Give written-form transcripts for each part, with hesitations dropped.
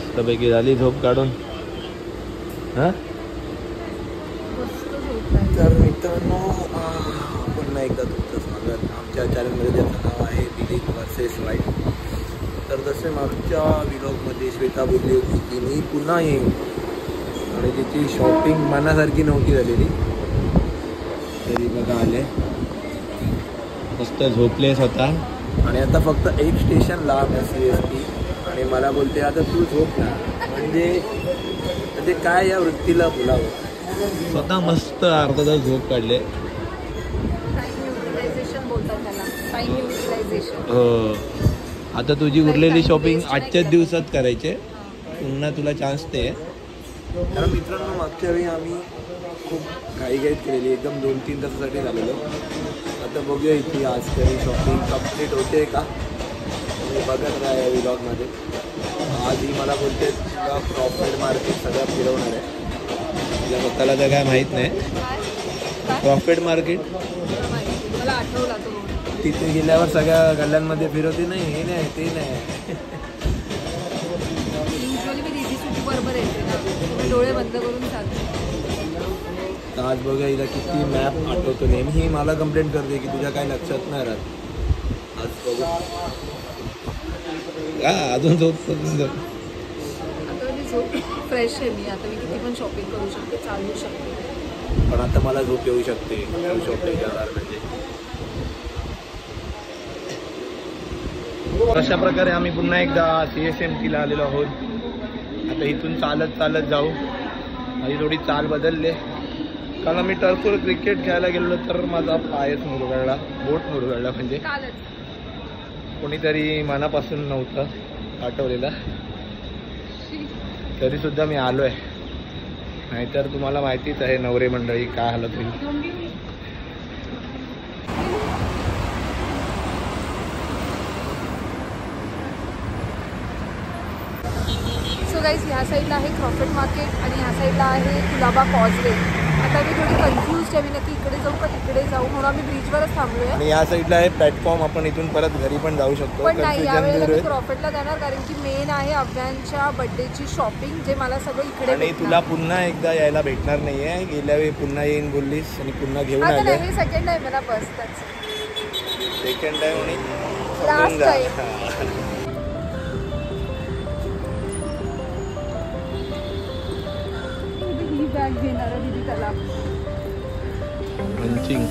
मस्तपैकी झाली झोप काढून. हा तर मित्रांनो पुन्हा एकदा तुमचं स्वागत आमच्या चॅनलमध्ये, ज्याचं नाव आहे बिलिंग वर्सेस वाईट. तर जसे मागच्या व्लॉगमध्ये श्वेता बोलली होती की मी पुन्हा येईन आणि तिची शॉपिंग मनासारखी नव्हती झालेली, तरी बघा आले. मस्त झोपले स्वतः आणि आता फक्त एक स्टेशन लांब आहे CST आणि मला बोलते आता तू झोप ना. म्हणजे काय या वृत्तीला बोलावं. स्वतः मस्त अर्धा तास झोप काढले. हो, आता तुझी उरलेली शॉपिंग आजच्याच दिवसात करायचे, पुन्हा तुला चान्स ते. कारण मित्रांनो मागच्या वेळी आम्ही खूप घाईघाईत केलेली, एकदम 2-3 तासासाठी झालेलो. आता बघूया इथे आज तरी शॉपिंग कंप्लीट होते का, तुम्ही बघत राहा या व्लॉगमध्ये. आज ही मला बोलते तुला क्रॉफर्ड मार्केट सगळं फिरवणार आहे. तिला स्वतःला तर काय माहीत नाही. क्रॉफर्ड मार्केट तिथे गेल्यावर सगळ्या गल्ल्यांमध्ये फिरवते. नाही हे नाही ते नाही. डोळे बंद करून आज बघा हिला किती मॅप आठवतो. नेहमी ही मला कंप्लेंट करते की तुझ्या काय लक्षात नाही राहत. आज बघू अजून झोप फ्रेश आहे मी आता. मी किती पण शॉपिंग करू शकते, चालू शकते, पण आता मला झोप येऊ शकते शॉपिंग करणार म्हणजे. अशा प्रकारे आम्ही पुन्हा एकदा CSMT ला आलेलो आहोत. आता इथून चालत चालत जाऊ. माझी थोडी चाल बदलले, कारण मी टर्फवर क्रिकेट खेळायला गेलो तर माझा पायच मुरगळला, बोट मुरगळला. म्हणजे कोणीतरी मनापासून नव्हतं पाठवलेलं, तरी सुद्धा मी आलो आहे. नाहीतर तुम्हाला माहितीच आहे नवरे मंडळी काय हालत होईल. सो गाईज, ह्या साईडला आहे क्रॉफर्ड मार्केट आणि ह्या साईडला आहे कुलाबा कॉजवे. आता मी थोडी कन्फ्यूज आहे, मी नक्की इकडे जाऊ का तिकडे जाऊ, म्हणून आम्ही ब्रिजवरच थांबलोय. आणि या साईडला आहे प्लॅटफॉर्म, आपण इथून परत घरी पण जाऊ शकतो. पण नाही, यावेळेला मी क्रॉफर्डला जाणार, कारण की मेन आहे अव्यांच्या बर्थडेची शॉपिंग, जे मला सगळं इकडे. आणि तुला पुन्हा एकदा यायला भेटणार नाहीये. गेल्या वेळी पुन्हा येईन बोललीस आणि पुन्हा घेऊन आले. हे सेकंड आहे मला बस, सेकंड आहे आणि लास्ट टाइम. बॅग घेणार आहे दिदी त्याला. मंचिंग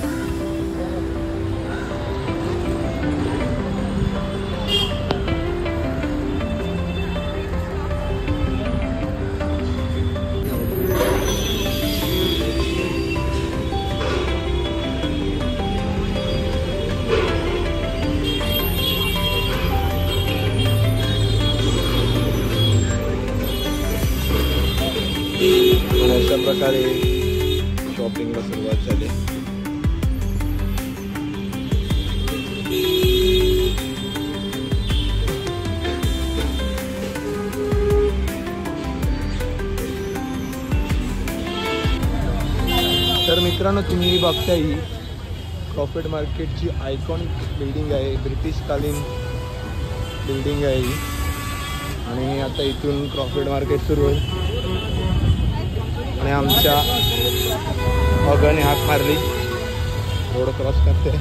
अशा प्रकारे शॉपिंगला सुरुवात झाली. तर मित्रांनो, तुम्ही बघता ही क्रॉफर्ड मार्केटची आयकॉनिक बिल्डिंग आहे, ब्रिटिशकालीन बिल्डिंग आहे ही. आणि आता इथून क्रॉफर्ड मार्केट सुरू होईल आणि आमच्या अगने हाक मारली, रोड क्रॉस करते.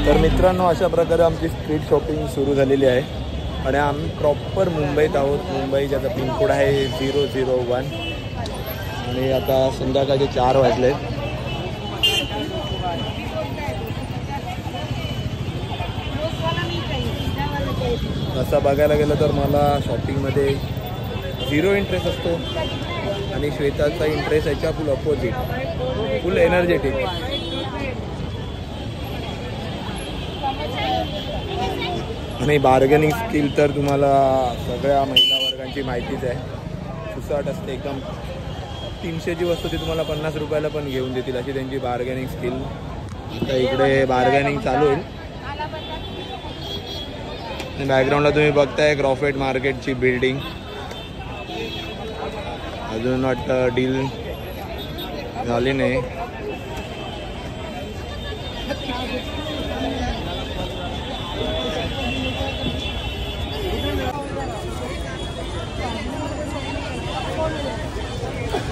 तर मित्रांनो, अशा प्रकारे आमची स्ट्रीट शॉपिंग सुरू झालेली आहे आणि आम्ही प्रॉपर मुंबईत आहोत. मुंबई ज्याचा पिनकोड आहे 001 आणि आता संध्याकाळचे 4 वाजले. असं बघायला गेलं तर मला शॉपिंगमध्ये 0 इंटरेस्ट असतो आणि श्वेताचा इंटरेस्ट याच्या फुल अपोजिट, फुल एनर्जेटिक. आणि बार्गेनिंग स्किल तर तुम्हाला सगळ्या महिला वर्गांची माहितीच आहे. सुसाट असते एकदम. 300ची वस्तू ती तुम्हाला 50 रुपयाला पण घेऊन देतील अशी त्यांची बार्गेनिंग स्किल. आता इकडे बार्गेनिंग चालू होईल. बॅकग्राऊंडला तुम्ही बघताय क्रॉफर्ट मार्केटची बिल्डिंग. अजून वाटतं डील झाली नाही.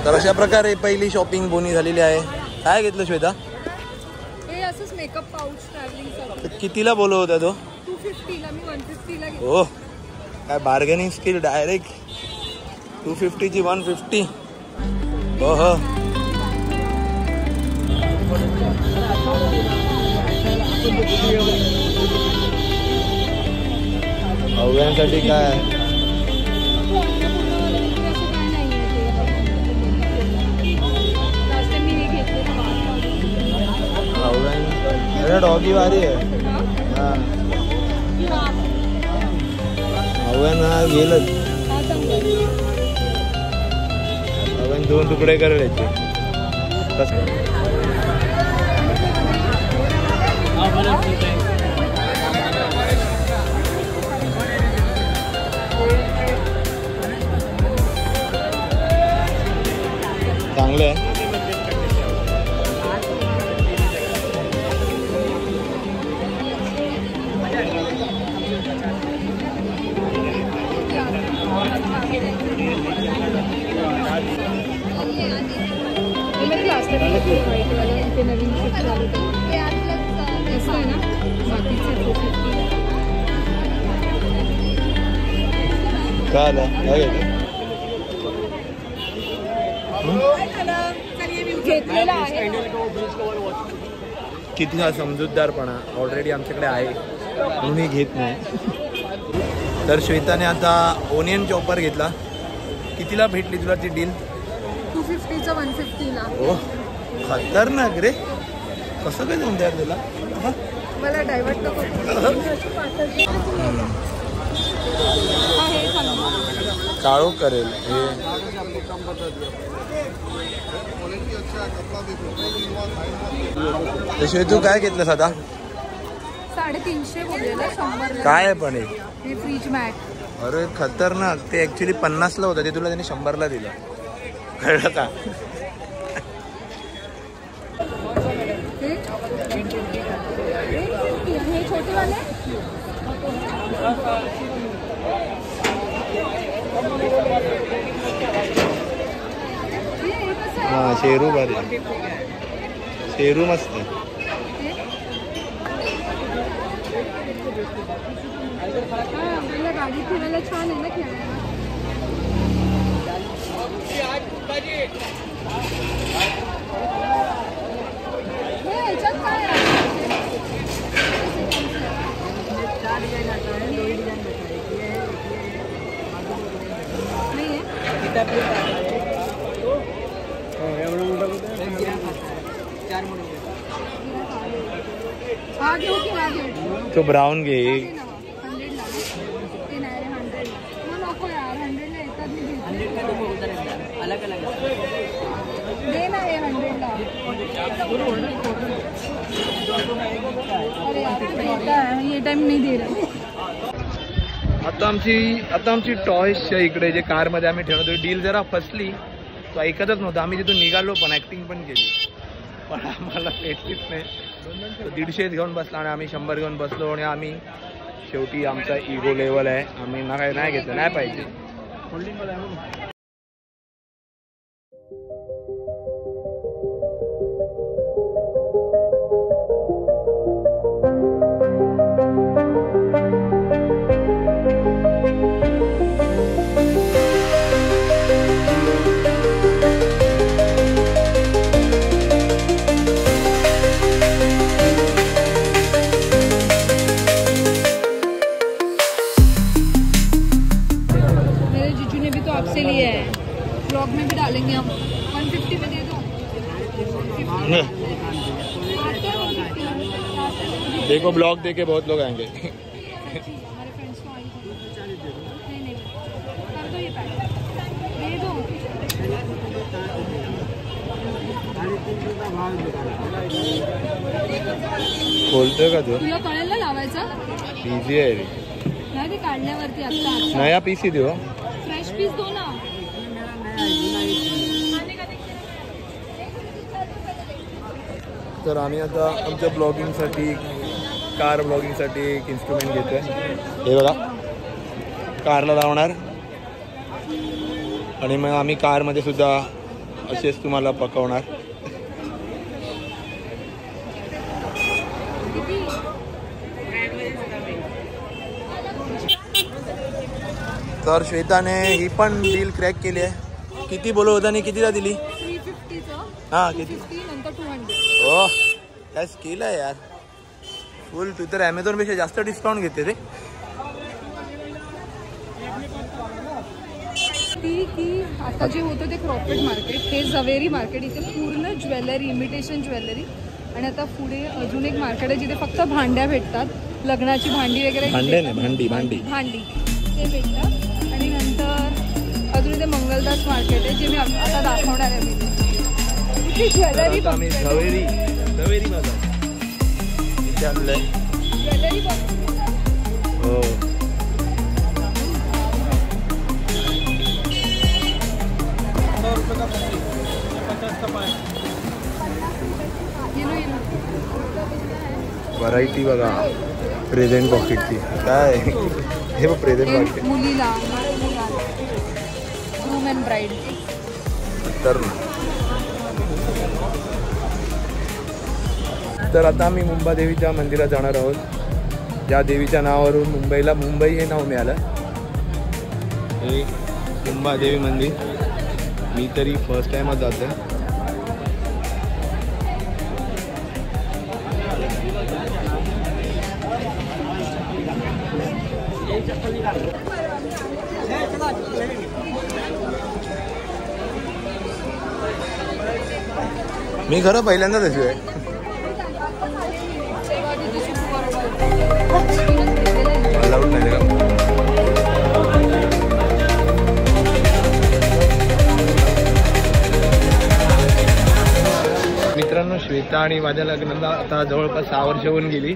तर अशा प्रकारे पहिली शॉपिंग बोनी झालेली आहे. काय घेतलं श्वेता? हे असंच मेकअप पाऊच ट्रॅव्हलिंग. कितीला बोलव होता तो? 250 ला. मी 150 ला घेतला. हो काय बार्गेनिंग स्किल डायरेक्ट. 250ची 150. हो हो. अवघ्यांसाठी काय डॉगी वारी आहे. हा अवघ्यान गेलंच. अवघ्यान 2 तुकडे करेल याचे. चांगलं आहे. काय घेतलेला आहे. किती हा समजूतदारपणा ऑलरेडी आमच्याकडे आहे म्हणून मी घेत नाही. तर श्वेताने आता ओनियन चॉपर घेतला. कितीला भेटली तुला ती डील? 250चा 150 ला. हो खतरनाक रे. कसं काय जमते यार तुला? मला डायव्हर्ट नको. काळो करेल हे. श्वेतू काय घेतलं साधा? 350 बोललेलं. 100 काय आहे पण हे फ्रीज मॅट. अरे खतरनाक. ते ऍक्च्युली 50ला होतं ते तुला त्यांनी 100ला दिलं. कळलं का? हे छोटे वाले हां शेरू भारी. शेरू मस्त. गाडी फिरायला छान आहे ना खेळायला. ह्याच्यात काय आहे? हा घेऊ की हा घेऊ? तो ब्राऊन घे. 100 ला. ते नाही रे 100 ला. नको यार 100 ला येतात. मी अलग अलग दे ना हे 100 ला. अरे यार देता है ये टाइम नहीं दे रहा. आता आमची टॉयसच्या इकडे जे कारमध्ये आम्ही ठेवतो डील जरा फसली. तो ऐकतच नव्हता. आम्ही तिथून निघालो पण ऍक्टिंग पण केली पण आम्हाला भेटलीच नाही. 150 घेऊन बसला आणि आम्ही 100 घेऊन बसलो. आणि आम्ही शेवटी आमचा इगो लेवल आहे. आम्ही ना काय नाही घेतलं. नाही पाहिजे. ब्लॉग में भी डालेंगे हम. 150 में दे दो. देखो ब्लॉग देखे बहुत लोग आएंगे। हमारे फ्रेंड्स को आई नहीं कर दो, ये पैक दे दो। बोलतोय का तू? तुला कळेल ना लावायचा? इझी आहे रे. नाही ते काढल्यावरती आता नया पीस ही देऊ. फ्रेश पीस दो ना. तर आम्ही आता आमच्या ब्लॉगिंगसाठी कार ब्लॉगिंगसाठी एक इन्स्ट्रुमेंट घेतोय. हे बघा कारला लावणार आणि मग आम्ही कारमध्ये सुद्धा असेच तुम्हाला पकवणार. तर श्वेताने ही पण डील क्रॅक केली आहे. किती बोलत होता आणि कितीला दिली? 350चं. हां किती? 350 नंतर 200. हो काय स्किल आहे यार फुल. तू तर ॲमेझॉनपेक्षा जास्त डिस्काउंट घेते रे. की आता जे होतं ते क्रॉफर्ड मार्केट, हे झवेरी मार्केट, इथे पूर्ण ज्वेलरी, इमिटेशन ज्वेलरी. आणि आता पुढे अजून एक मार्केट आहे जिथे फक्त भांड्या भेटतात, लग्नाची भांडी वगैरे. भांडे नाही, भांडी भांडी भांडी ते भेटतात. आणि नंतर अजून इथे मंगलदास मार्केट आहे जे मी आता दाखवणार आहे. मी इथे ज्वेलरी झवेरी झवेरी बाजार इथे आणलंय. ज्वेलरी हो व्हरायटी बघा. प्रेझेंट पॉकेटची काय हे बघ प्रेझेंट पॉकेट मुलीला, ग्रूम अँड ब्राईड. तर आता आम्ही मुंबादेवीच्या मंदिरात जाणार आहोत. ज्या देवीच्या नावावरून मुंबईला मुंबई हे नाव मिळालं. हे मुंबादेवी मंदिर मी तरी फर्स्ट टाइमच जातो. मी खरं पहिल्यांदाच अशी आहे. अलाउड नाही का? मित्रांनो श्वेता आणि माझ्या लग्नाला आता जवळपास 6 वर्ष होऊन गेली.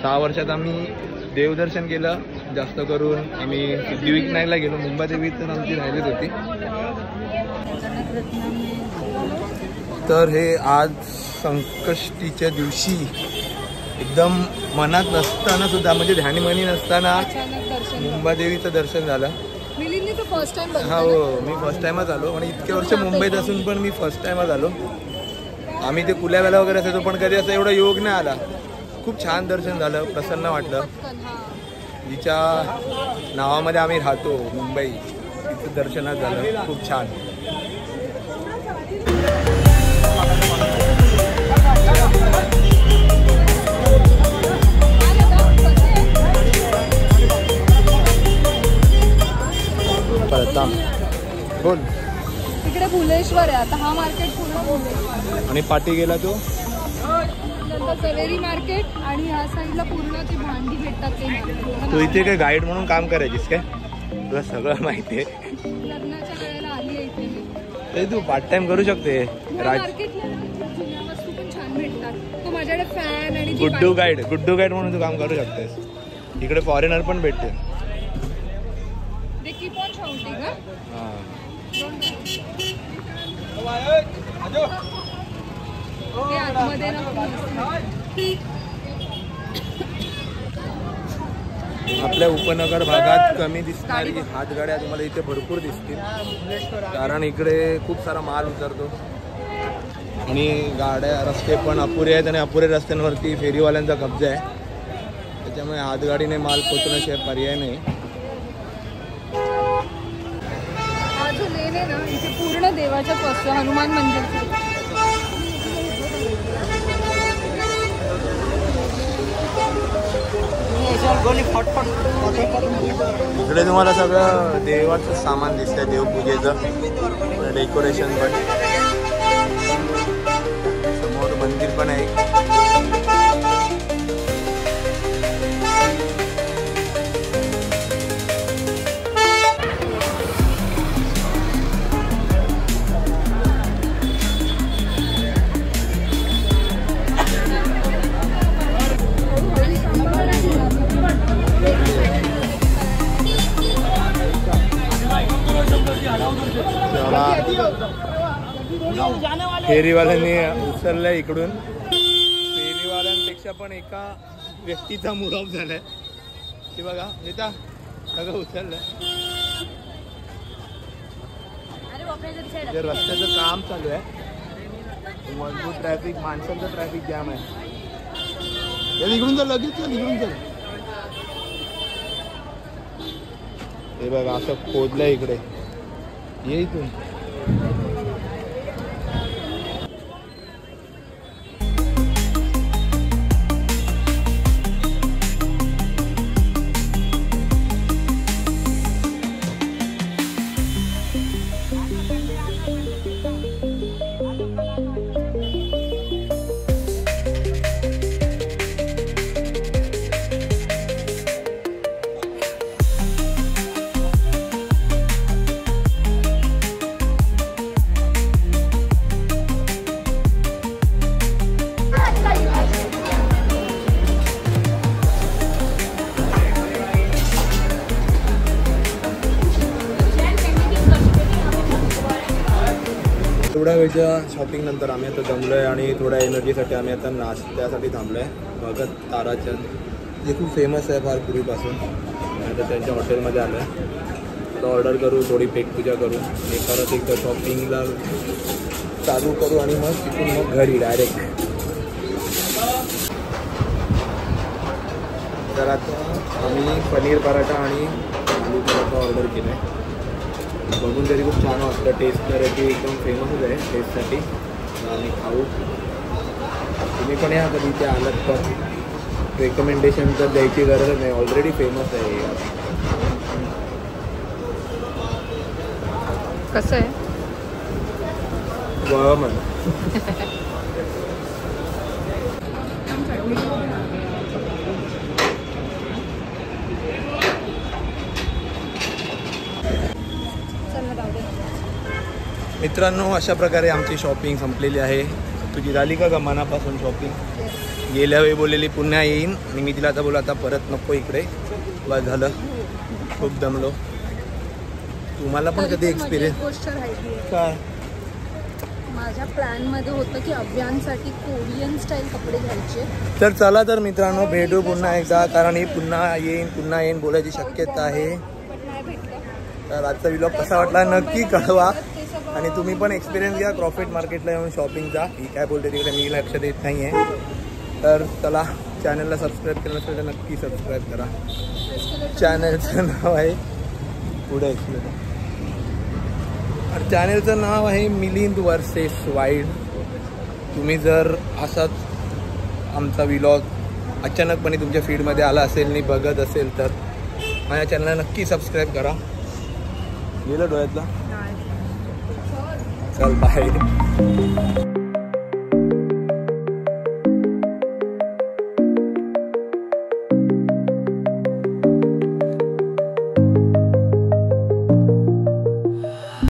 6 वर्षात आम्ही देवदर्शन केलं. जास्त करून आम्ही सिद्धिविनायकला गेलो. मुंबादेवीतच आमची राहिलीच होती. तर हे आज संकष्टीच्या दिवशी एकदम मनात नसताना सुद्धा, म्हणजे ध्यानीमनी नसताना मुंबादेवीचं दर्शन झालं. First time. हा हो मी फर्स्ट टाइमच आलो. आणि इतके वर्ष मुंबईत असून पण मी फर्स्ट टाइमच आलो. आम्ही ते कुल्यावेला वगैरे असायचो पण कधी असं एवढा योग नाही आला. खूप छान दर्शन झालं, प्रसन्न वाटलं. जिच्या नावामध्ये आम्ही राहतो मुंबई, तिचं दर्शनात झालं. खूप छान. बोल. तिकडे भुलेश्वर आहे आता. हा मार्केट पूर्ण भुलेश्वर. आणि पाठी गेला तो नंतर कवेरी मार्केट. आणि ह्या साईडला पूर्ण ती भांडी भेटतात ते. तू इथे काय गाईड म्हणून काम करायचीस काय? तुला सगळं माहिती आहे. लग्नाच्या वेळेला आली आहे इथे मी. तू पार्ट टाइम करू शकते. मार्केटला जुन्या वस्तू पण छान भेटतात. तो माझ्याकडे फॅन आणि गुड्डू गाईड म्हणून तू काम करू शकतेस. इकडे फॉरेनर पण भेटते. ते कीप ऑन शाउटिंग. आपल्या उपनगर भागात कमी दिसणारी हातगाड्या तुम्हाला इथे भरपूर दिसतील. कारण इकडे खूप सारा माल उतरतो आणि गाड्या, रस्ते पण अपुरे आहेत आणि अपुऱ्या रस्त्यांवरती फेरीवाल्यांचा कब्जा आहे. त्याच्यामुळे हातगाडीने माल पोचवण्याशिवाय पर्याय नाही. हा जो लेन आहे ना, इथे पूर्ण देवाच्याच वस्तू. हनुमान मंदिर इकडे तुम्हाला सगळं देवाचं सामान दिसतंय. देवपूजेचं डेकोरेशन पण. समोर मंदिर पण आहे. फेरीवाल्यांनी उचललंय इकडून. फेरीवाल्यांपेक्षा पण एका व्यक्तीचा मूड ऑफ झालाय. ते बघा नेता सगळं उचललंय. रस्त्याचं काम चालू आहे. मजबूत ट्रॅफिक, माणसांचं ट्रॅफिक जाम आहे. इकडून चल, लगेच चल, इकडून चल. हे बघा असं खोदलंय इकडे. ये इथून. थोड्या वेळच्या शॉपिंग नंतर आम्ही आता जमलो आहे आणि थोड्या एनर्जीसाठी आम्ही आता नाश्त्यासाठी थांबलो आहे. भगत ताराचंद जे खूप फेमस आहे फार पूर्वीपासून. आता त्यांच्या हॉटेलमध्ये आलो आहे. आता ऑर्डर करू, थोडी पेटपूजा करू आणि परत एकदा शॉपिंगला चालू करू आणि मग तिथून मग घरी डायरेक्ट. तर आता आम्ही पनीर पराठा आणि आलू पराठा ऑर्डर केला आहे. बघून तरी खूप छान वाटतं. टेस्ट तर याची एकदम फेमसच आहे टेस्टसाठी. आम्ही खाऊ. तुम्ही पण या कधी इथे आलात तर. रेकमेंडेशन तर द्यायची गरज नाही, ऑलरेडी फेमस आहे. कसं आहे वा म्हण. मित्रांनो, अशा प्रकारे आमची शॉपिंग संपलेली आहे. तुझी झाली का मनापासून शॉपिंग? गेल्या वेळी बोललेली पुन्हा येईन आणि मी तिला आता बोलू आता परत नको इकडे. बस झालं, खूप दमलो. तुम्हाला पण कधी एक्सपिरियन्स? गोष्ट राहिली काय? माझ्या प्लॅनमध्ये होतं की अभियानसाठी कोरियन स्टाईल कपडे घ्यायचे. तर चला तर मित्रांनो, भेटू पुन्हा एकदा, कारण ही पुन्हा येईन बोलायची शक्यता आहे. तर आजचा व्लॉग कसा वाटला नक्की कळवा. आणि तुम्ही पण एक्सपिरियन्स घ्या क्रॉफर्ड मार्केटला येऊन शॉपिंगचा. ही काय बोलते तिकडे मी लक्ष देत नाही आहे. तर चला, चॅनलला सबस्क्राईब केलं नसेल तर नक्की सबस्क्राईब करा. चॅनलचं नाव आहे पुढे एक्सप्लेन. चॅनलचं नाव आहे मिलिंद वर्सेस वाईल्ड. तुम्ही जर असाच आमचा व्लॉग अचानकपणे तुमच्या फीडमध्ये आला असेल आणि बघत असेल तर माझ्या चॅनलला नक्की सबस्क्राईब करा. गेलं डोळ्यातला. चल बाय.